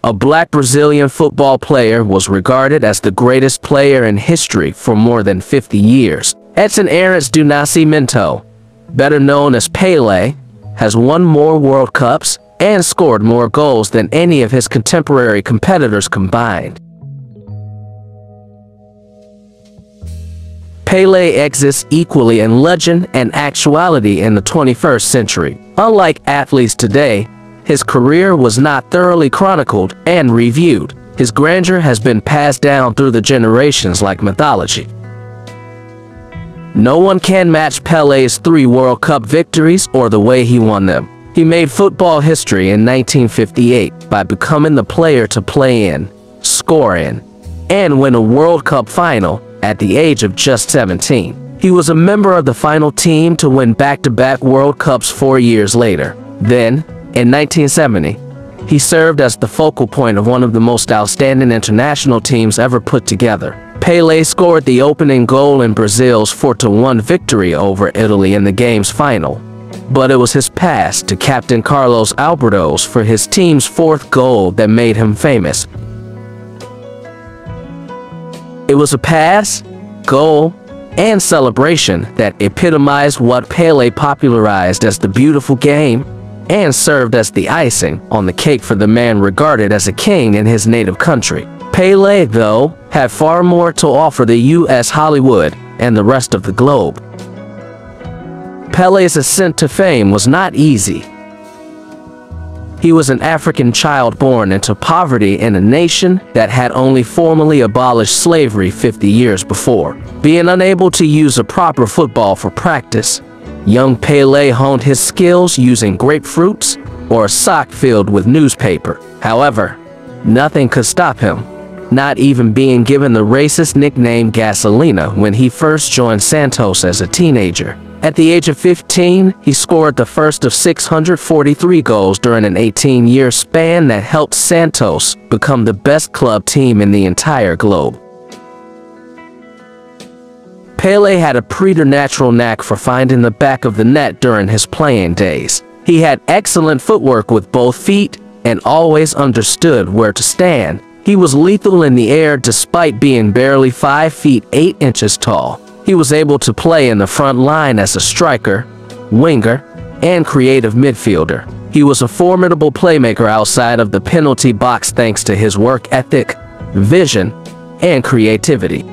a black Brazilian football player, was regarded as the greatest player in history for more than 50 years. Edson Arantes do Nascimento, better known as Pele, has won more World Cups and scored more goals than any of his contemporary competitors combined. Pele exists equally in legend and actuality in the 21st century. Unlike athletes today, his career was not thoroughly chronicled and reviewed. His grandeur has been passed down through the generations like mythology. No one can match Pele's 3 World Cup victories or the way he won them. He made football history in 1958 by becoming the player to play in, score in, and win a World Cup final at the age of just 17. He was a member of the final team to win back-to-back World Cups 4 years later. Then, in 1970, he served as the focal point of one of the most outstanding international teams ever put together. Pele scored the opening goal in Brazil's 4-1 victory over Italy in the game's final, but it was his pass to captain Carlos Alberto for his team's 4th goal that made him famous. It was a pass, goal, and celebration that epitomized what Pele popularized as the beautiful game and served as the icing on the cake for the man regarded as a king in his native country. Pele, though, had far more to offer the U.S., Hollywood, and the rest of the globe. Pele's ascent to fame was not easy. He was an African child born into poverty in a nation that had only formally abolished slavery 50 years before. Being unable to use a proper football for practice, young Pele honed his skills using grapefruits or a sock filled with newspaper. However, nothing could stop him, not even being given the racist nickname Gasolina when he first joined Santos as a teenager. At the age of 15, he scored the first of 643 goals during an 18-year span that helped Santos become the best club team in the entire globe. Pele had a preternatural knack for finding the back of the net during his playing days. He had excellent footwork with both feet and always understood where to stand. He was lethal in the air despite being barely 5 feet 8 inches tall. He was able to play in the front line as a striker, winger, and creative midfielder. He was a formidable playmaker outside of the penalty box thanks to his work ethic, vision, and creativity.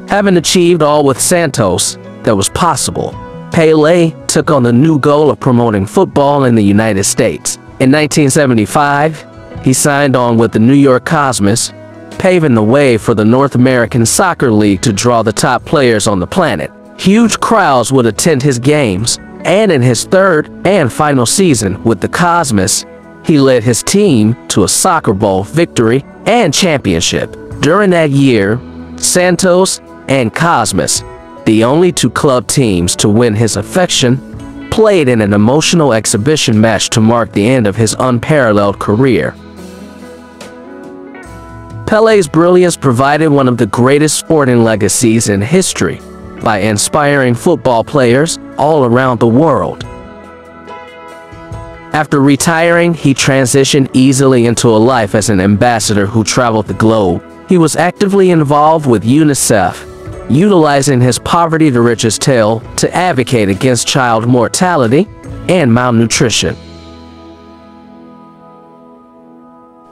Having achieved all with Santos that was possible, Pele took on the new goal of promoting football in the United States. In 1975, he signed on with the New York Cosmos, paving the way for the North American Soccer League to draw the top players on the planet. Huge crowds would attend his games, and in his 3rd and final season with the Cosmos, he led his team to a Soccer Bowl victory and championship. During that year, Santos and Cosmos, the only 2 club teams to win his affection, played in an emotional exhibition match to mark the end of his unparalleled career. Pele's brilliance provided one of the greatest sporting legacies in history by inspiring football players all around the world. After retiring, he transitioned easily into a life as an ambassador who traveled the globe. He was actively involved with UNICEF, utilizing his poverty to riches tale to advocate against child mortality and malnutrition.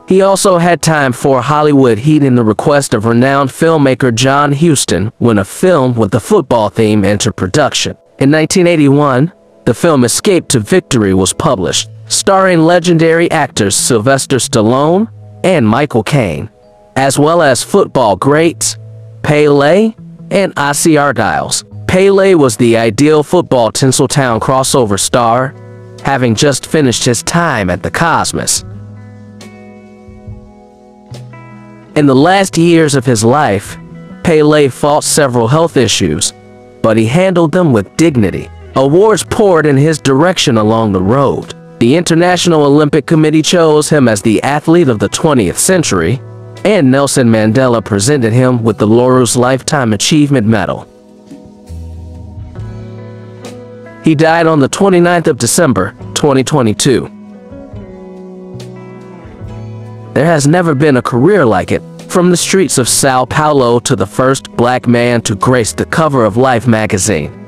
He also had time for Hollywood, heeding the request of renowned filmmaker John Huston when a film with the football theme entered production. In 1981, the film Escape to Victory was published, starring legendary actors Sylvester Stallone and Michael Caine, as well as football greats Pele and Ossie Ardiles. Pele was the ideal football Tinseltown crossover star, having just finished his time at the Cosmos. In the last years of his life, Pele fought several health issues, but he handled them with dignity. Awards poured in his direction along the road. The International Olympic Committee chose him as the athlete of the 20th century, and Nelson Mandela presented him with the Laurels Lifetime Achievement Medal. He died on the 29th of December, 2022. There has never been a career like it. From the streets of Sao Paulo to the first black man to grace the cover of Life magazine.